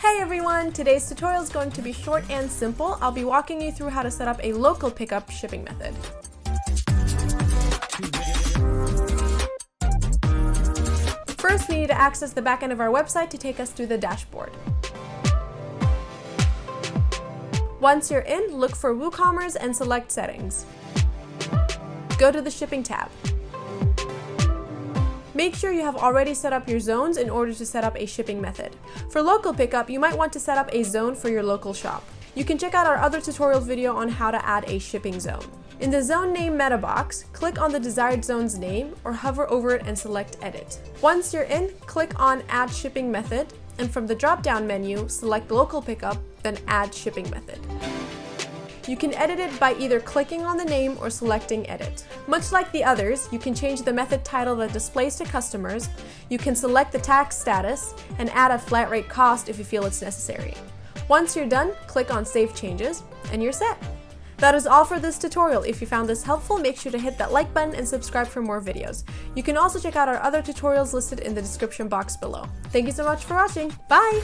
Hey everyone! Today's tutorial is going to be short and simple. I'll be walking you through how to set up a local pickup shipping method. First, we need to access the backend of our website to take us through the dashboard. Once you're in, look for WooCommerce and select Settings. Go to the Shipping tab. Make sure you have already set up your zones in order to set up a shipping method. For local pickup, you might want to set up a zone for your local shop. You can check out our other tutorial video on how to add a shipping zone. In the zone name meta box, click on the desired zone's name or hover over it and select Edit. Once you're in, click on Add Shipping Method, and from the drop-down menu, select Local Pickup, then Add Shipping Method. You can edit it by either clicking on the name or selecting Edit. Much like the others, you can change the method title that displays to customers, you can select the tax status, and add a flat rate cost if you feel it's necessary. Once you're done, click on Save Changes, and you're set. That is all for this tutorial. If you found this helpful, make sure to hit that like button and subscribe for more videos. You can also check out our other tutorials listed in the description box below. Thank you so much for watching. Bye!